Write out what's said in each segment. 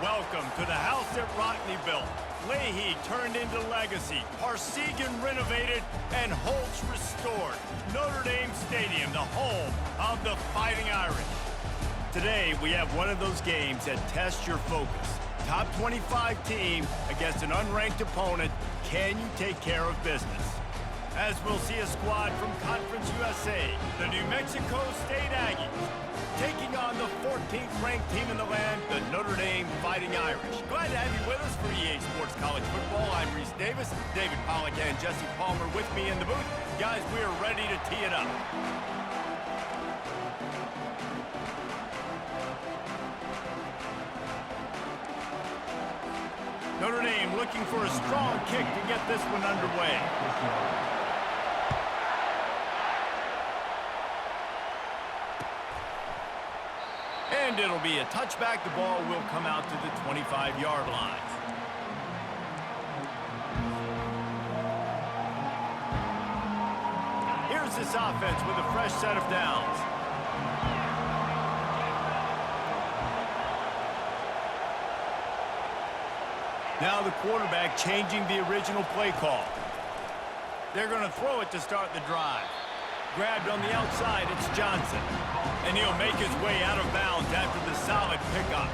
Welcome to the house that Rodney built. Leahy turned into legacy, Parsegan renovated, and Holtz restored. Notre Dame Stadium, the home of the Fighting Irish. Today, we have one of those games that tests your focus. Top 25 team against an unranked opponent. Can you take care of business? As we'll see a squad from Conference USA, the New Mexico State Aggies, taking on the 14th ranked team in the land, the Notre Dame Fighting Irish. Glad to have you with us for EA Sports College Football. I'm Reese Davis, David Pollack and Jesse Palmer with me in the booth. Guys, we are ready to tee it up. Notre Dame looking for a strong kick to get this one underway. And it'll be a touchback. The ball will come out to the 25-yard line. Here's this offense with a fresh set of downs. Now the quarterback changing the original play call. They're going to throw it to start the drive. Grabbed on the outside, it's Johnson. And he'll make his way out of bounds after the solid pickup.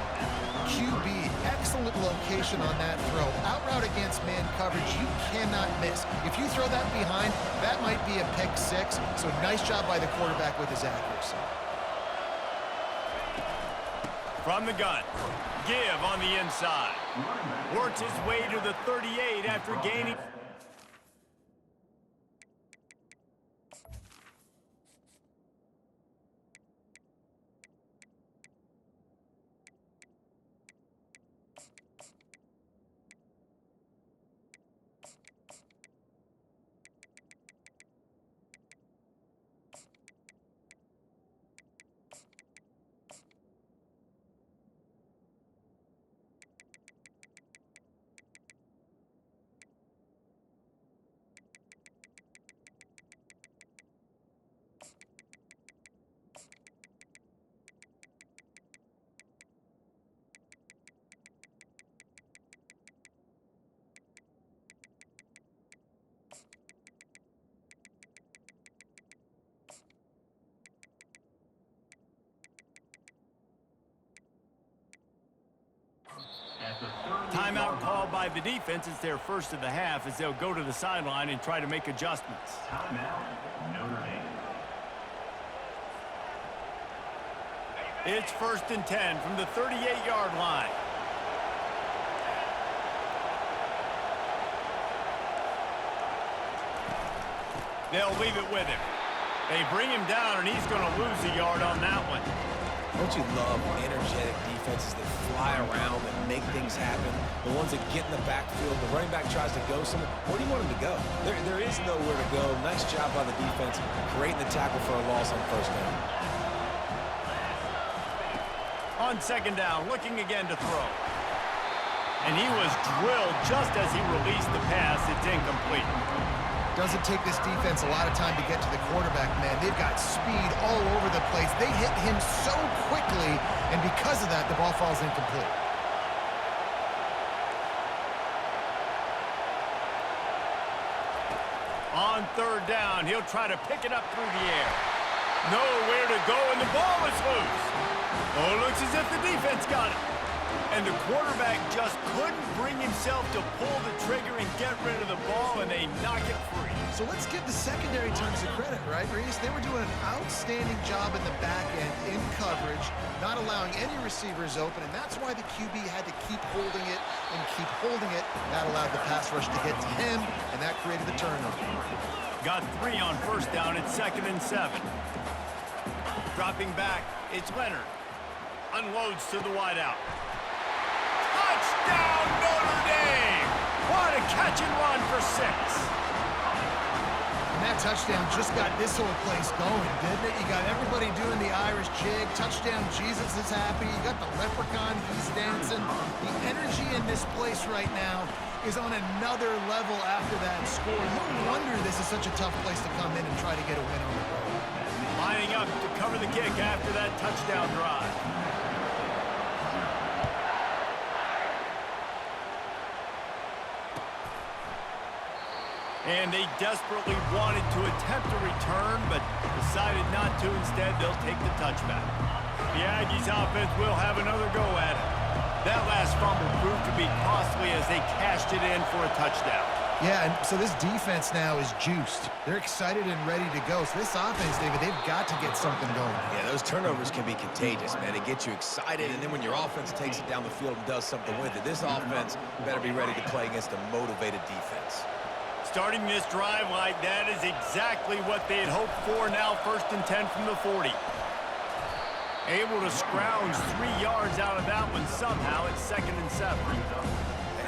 QB, excellent location on that throw. Out route against man coverage, you cannot miss. If you throw that behind, that might be a pick six. So nice job by the quarterback with his accuracy. From the gun, give on the inside. Works his way to the 38 after gaining. Timeout called by the defense. It's their first of the half as they'll go to the sideline and try to make adjustments. Timeout, Notre Dame. It's 1st and 10 from the 38-yard line. They'll leave it with him. They bring him down, and he's going to lose a yard on that one. Don't you love energetic defenses that fly around and make things happen? The ones that get in the backfield, the running back tries to go somewhere. Where do you want him to go? There is nowhere to go. Nice job by the defense, creating the tackle for a loss on first down. On second down, looking again to throw. And he was drilled just as he released the pass. It's incomplete. Doesn't take this defense a lot of time to get to the quarterback, man. They've got speed all over the place. They hit him so quickly, and because of that, the ball falls incomplete. On third down, he'll try to pick it up through the air. Nowhere to go, and the ball is loose. Oh, it looks as if the defense got it. And the quarterback just couldn't bring himself to pull the trigger and get rid of the ball, and they knock it free. So let's give the secondary tons of credit, right, Reese? They were doing an outstanding job in the back end in coverage, not allowing any receivers open, and that's why the QB had to keep holding it and keep holding it. That allowed the pass rush to get to him, and that created the turnover. Got 3 on first down at 2nd and 7. Dropping back, it's Leonard. Unloads to the wideout. Touchdown, Notre Dame! What a catch and run for 6. And that touchdown just got this whole place going, didn't it? You got everybody doing the Irish jig. Touchdown, Jesus is happy. You got the leprechaun, he's dancing. The energy in this place right now is on another level after that score. No wonder this is such a tough place to come in and try to get a win on the road. Lining up to cover the kick after that touchdown drive. And they desperately wanted to attempt a return, but decided not to. Instead, they'll take the touchback. The Aggies offense will have another go at it. That last fumble proved to be costly as they cashed it in for a touchdown. Yeah, and so this defense now is juiced. They're excited and ready to go. So this offense, David, they've got to get something going. Yeah, those turnovers can be contagious, man. It gets you excited, and then when your offense takes it down the field and does something with it, this offense better be ready to play against a motivated defense. Starting this drive like that is exactly what they had hoped for. Now 1st and 10 from the 40. Able to scrounge 3 yards out of that one somehow. It's 2nd and 7.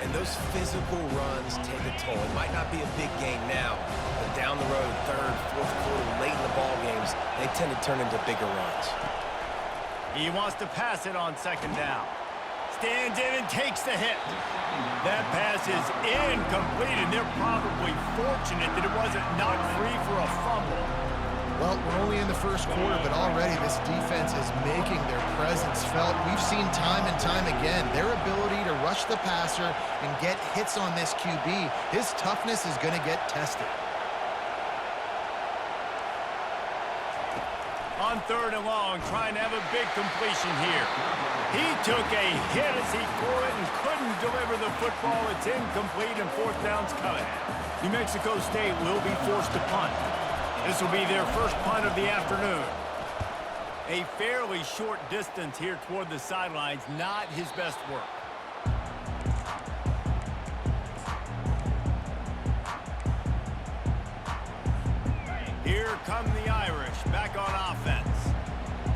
And those physical runs take a toll. It might not be a big game now, but down the road, 3rd, 4th quarter, late in the ball games, they tend to turn into bigger runs. He wants to pass it on 2nd down. Stands in and takes the hit. That pass is incomplete, and they're probably fortunate that it wasn't knocked free for a fumble. Well, we're only in the 1st quarter, but already this defense is making their presence felt. We've seen time and time again their ability to rush the passer and get hits on this QB. His toughness is going to get tested. On 3rd and long, trying to have a big completion here. He took a hit as he threw it and couldn't deliver the football. It's incomplete, and 4th down's coming. New Mexico State will be forced to punt. This will be their first punt of the afternoon. A fairly short distance here toward the sidelines, not his best work. Here come the Irish, back on offense.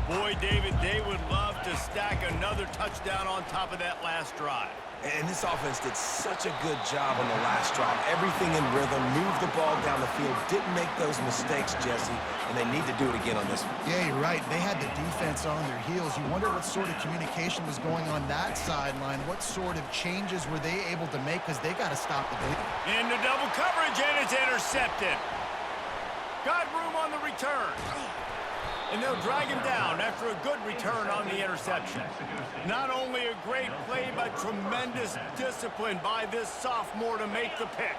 Boy, David, they would love to stack another touchdown on top of that last drive. And this offense did such a good job on the last drive. Everything in rhythm, moved the ball down the field, didn't make those mistakes, Jesse, and they need to do it again on this one. Yeah, you're right. They had the defense on their heels. You wonder what sort of communication was going on that sideline. What sort of changes were they able to make, because they got to stop the bleeding. Into double coverage, and it's intercepted. Got room on the return. And they'll drag him down after a good return on the interception. Not only a great play, but tremendous discipline by this sophomore to make the pick.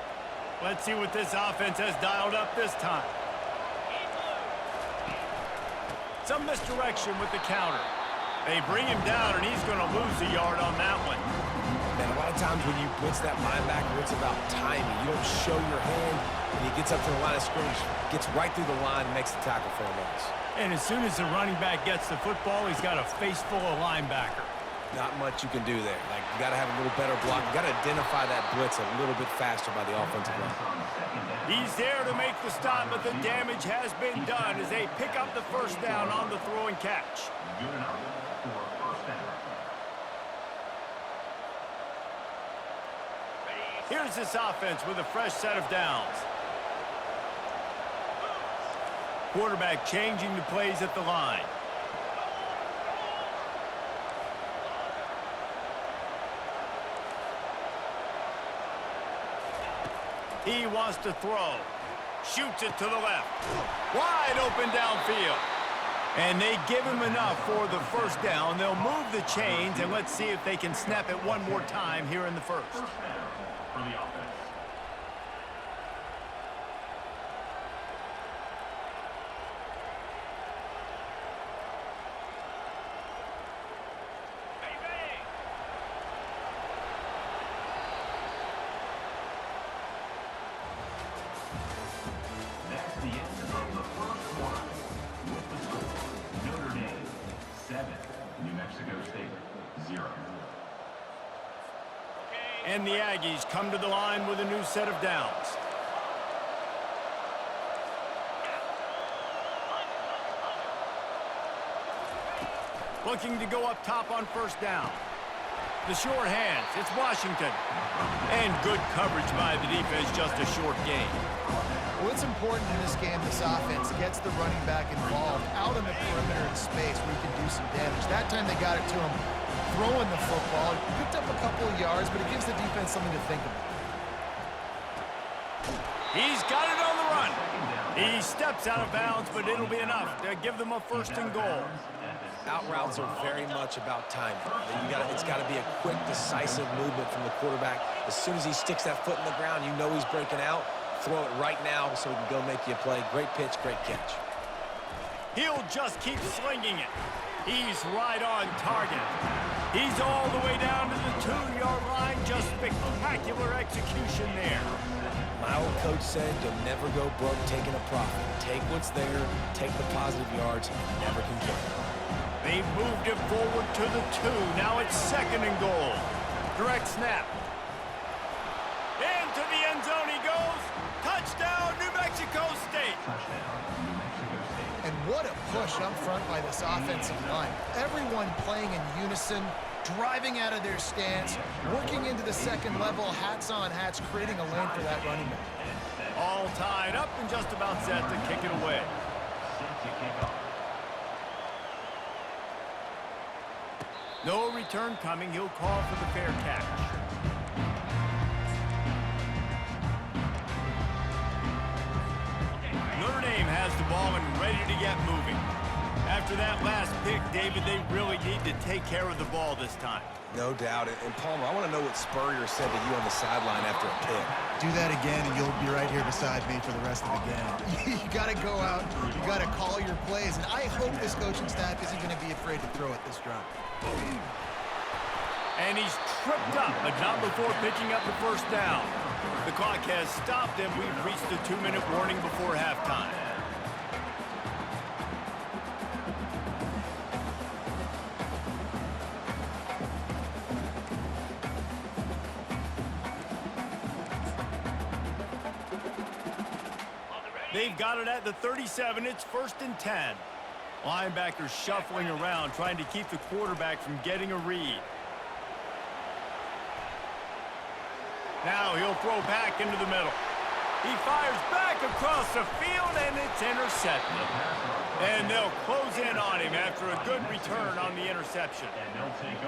Let's see what this offense has dialed up this time. Some misdirection with the counter. They bring him down, and he's going to lose a yard on that one. And a lot of times when you blitz that linebacker, it's about timing. You don't show your hand, and he gets up to the line of scrimmage, gets right through the line, and makes the tackle for a loss. And as soon as the running back gets the football, he's got a face full of linebacker. Not much you can do there. Like, you got to have a little better block. You got to identify that blitz a little bit faster by the offensive line. He's there to make the stop, but the damage has been done as they pick up the 1st down on the throw and catch. Good enough for 1st down. Here's this offense with a fresh set of downs. Quarterback changing the plays at the line. He wants to throw. Shoots it to the left. Wide open downfield. And they give him enough for the 1st down. They'll move the chains, and let's see if they can snap it one more time here in the 1st. 1st down for the offense. That's the end of the 1st quarter. With the score, Notre Dame 7, New Mexico State 0. And the Aggies come to the line with a new set of downs. Looking to go up top on 1st down. The short hands, it's Washington. And good coverage by the defense, just a short gain. What's important in this game, this offense gets the running back involved out on the perimeter in space where he can do some damage. That time they got it to him throwing the football. Picked up a couple of yards, but it gives the defense something to think about. He's got it on the run. He steps out of bounds, but it'll be enough to give them a 1st and goal. Out routes are very much about timing. It's got to be a quick, decisive movement from the quarterback. As soon as he sticks that foot in the ground, you know he's breaking out. throw it right now so we can go make you a play. Great pitch, great catch. He'll just keep slinging it. He's right on target. He's all the way down to the 2-yard line. Just spectacular execution there. My old coach said you'll never go broke taking a profit. Take what's there, take the positive yards, and never complain. They've moved it forward to the 2. Now it's 2nd and goal. Direct snap. Into the end zone he goes. Touchdown, New Mexico State. And what a push up front by this offensive line. Everyone playing in unison, driving out of their stance, working into the second level, hats on hats, creating a lane for that running back. All tied up and just about set to kick it away. No return coming. He'll call for the fair catch. Notre Dame has the ball and ready to get moving. After that last pick, David, they really need to take care of the ball this time. No doubt. And Palmer, I want to know what Spurrier said to you on the sideline after a pick. Do that again, and you'll be right here beside me for the rest of the game. You got to go out. You got to call your plays. And I hope this coaching staff isn't going to be afraid to throw it this drive. And he's tripped up, but not before picking up the first down. The clock has stopped, and we've reached the 2-minute warning before halftime. They've got it at the 37. It's 1st and 10. Linebackers shuffling around, trying to keep the quarterback from getting a read. Now he'll throw back into the middle. He fires back across the field, and it's intercepted. And they'll close in on him after a good return on the interception.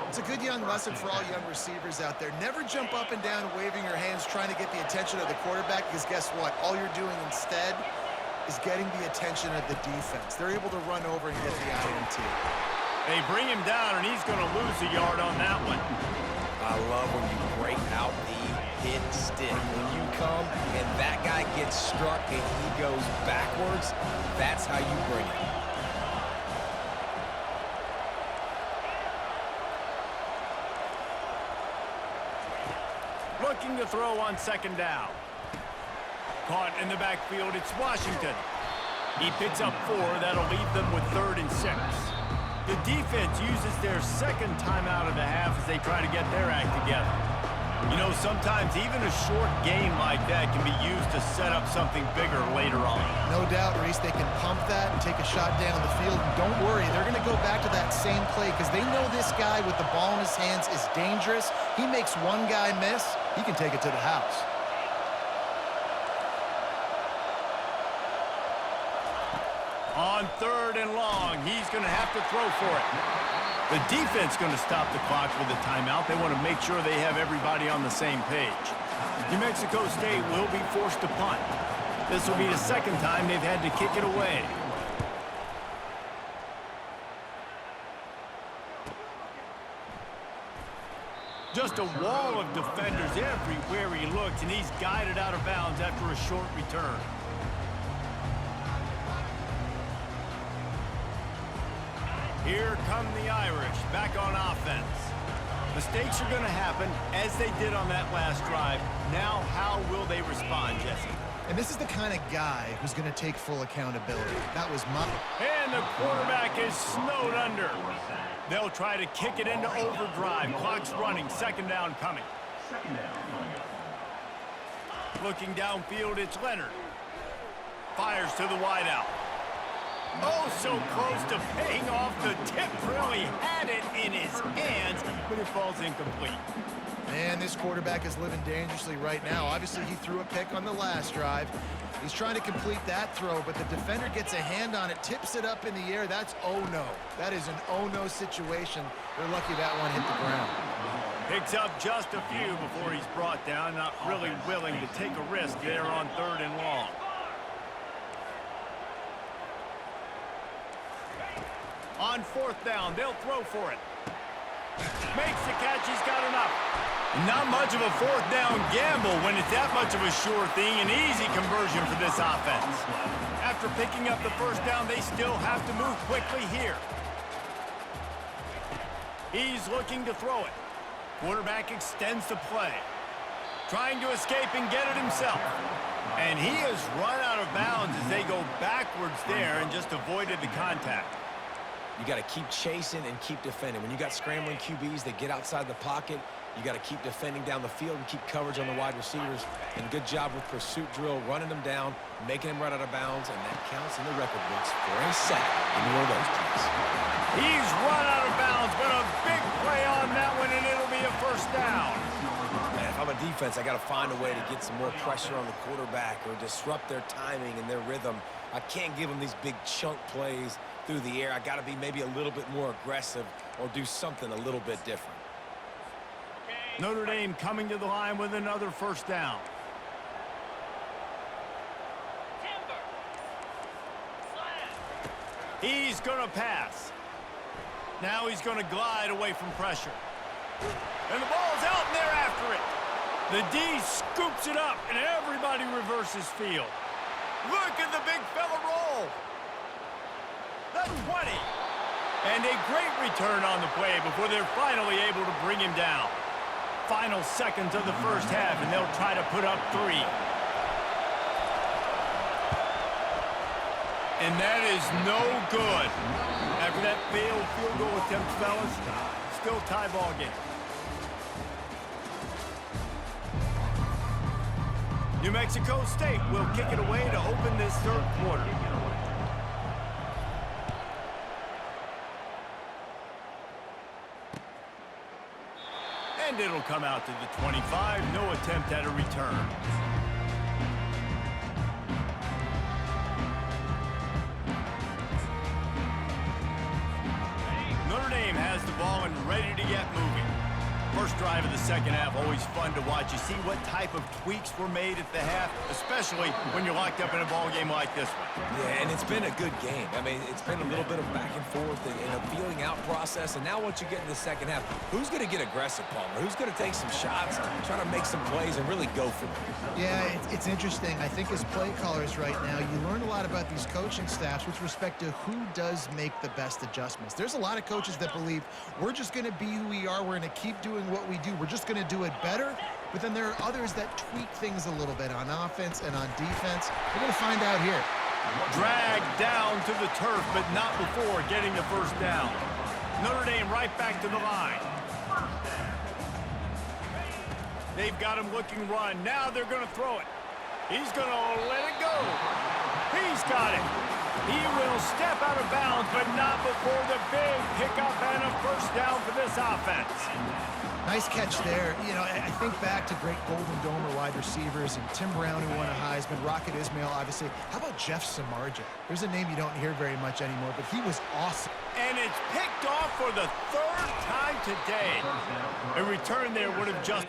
It's a good young lesson for all young receivers out there. Never jump up and down waving your hands trying to get the attention of the quarterback, because guess what? All you're doing instead is getting the attention of the defense. They're able to run over and get the INT. They bring him down, and he's going to lose a yard on that one. I love when you break out the hit stick. When you come and that guy gets struck and he goes backwards, that's how you bring it. Looking to throw on 2nd down. Caught in the backfield, it's Washington. He picks up 4. That'll leave them with 3rd and 6. The defense uses their 2nd timeout of the half as they try to get their act together. You know, sometimes even a short gain like that can be used to set up something bigger later on. No doubt, Reese, they can pump that and take a shot down the field. And don't worry, they're going to go back to that same play because they know this guy with the ball in his hands is dangerous. He makes one guy miss, he can take it to the house. On 3rd and long, he's going to have to throw for it. The defense going to stop the clock with a timeout. They want to make sure they have everybody on the same page. New Mexico State will be forced to punt. This will be the 2nd time they've had to kick it away. Just a wall of defenders everywhere he looks, and he's guided out of bounds after a short return. Here come the Irish, back on offense. Mistakes are going to happen, as they did on that last drive. Now, how will they respond, Jesse? And this is the kind of guy who's going to take full accountability. That was my... And the quarterback is snowed under. They'll try to kick it into overdrive. Clock's running, 2nd down coming. Looking downfield, it's Leonard. Fires to the wideout. Oh, so close to paying off the tip. Really had it in his hands, but it falls incomplete. Man, this quarterback is living dangerously right now. Obviously, he threw a pick on the last drive. He's trying to complete that throw, but the defender gets a hand on it, tips it up in the air. That's oh-no. That is an oh-no situation. They're lucky that one hit the ground. Picks up just a few before he's brought down. Not really willing to take a risk there on 3rd and long. On 4th down, they'll throw for it. Makes the catch, he's got enough. Not much of a fourth down gamble when it's that much of a sure thing, an easy conversion for this offense. After picking up the first down, they still have to move quickly here. He's looking to throw it. Quarterback extends the play. Trying to escape and get it himself. And he has run out of bounds as they go backwards there and just avoided the contact. You got to keep chasing and keep defending. When you got scrambling QBs that get outside the pocket, you got to keep defending down the field and keep coverage on the wide receivers. And good job with pursuit drill, running them down, making them run out of bounds, and that counts in the record books for a sack in one of those plays. He's run out of bounds, but a big play on that one, and it'll be a first down. Man, if I'm a defense, I got to find a way to get some more pressure on the quarterback or disrupt their timing and their rhythm. I can't give them these big chunk plays through the air. I got to be maybe a little bit more aggressive or do something a little bit different. Notre Dame coming to the line with another first down. He's going to pass. Now he's going to glide away from pressure. And the ball's out, and they're after it. The D scoops it up, and everybody reverses field. Look at the big fella roll. The 20. And a great return on the play before they're finally able to bring him down. Final seconds of the first half, and they'll try to put up 3. And that is no good. After that failed field goal attempt, fellas, still tie ball game. New Mexico State will kick it away to open this third quarter. And it'll come out to the 25. No attempt at a return. Notre Dame has the ball and ready to get moving. First drive of the second half, always fun to watch. You see what type of tweaks were made at the half, especially when you're locked up in a ball game like this one. Yeah, and it's been a good game. I mean, it's been a little bit of back and forth and a feeling out process. And now once you get in the second half, who's going to get aggressive, Palmer? Who's going to take some shots, try to make some plays, and really go for it? Yeah, it's interesting. I think as play callers right now, you learn a lot about these coaching staffs with respect to who does make the best adjustments. There's a lot of coaches that believe we're just going to be who we are. We're going to keep doing what we do. We're just going to do it better. But then there are others that tweak things a little bit on offense and on defense. We're going to find out here. Dragged down to the turf, but not before getting the first down. Notre Dame right back to the line. They've got him looking run. Now they're going to throw it. He's going to let it go. He's got it. He will step out of bounds, but not before the big pickup and a first down for this offense. Nice catch there. You know, I think back to great Golden Domer wide receivers and Tim Brown, who won a Heisman, Rocket Ismail, obviously. How about Jeff Samardzija? There's a name you don't hear very much anymore, but he was awesome. And it's picked off for the third time today. A return there would have just...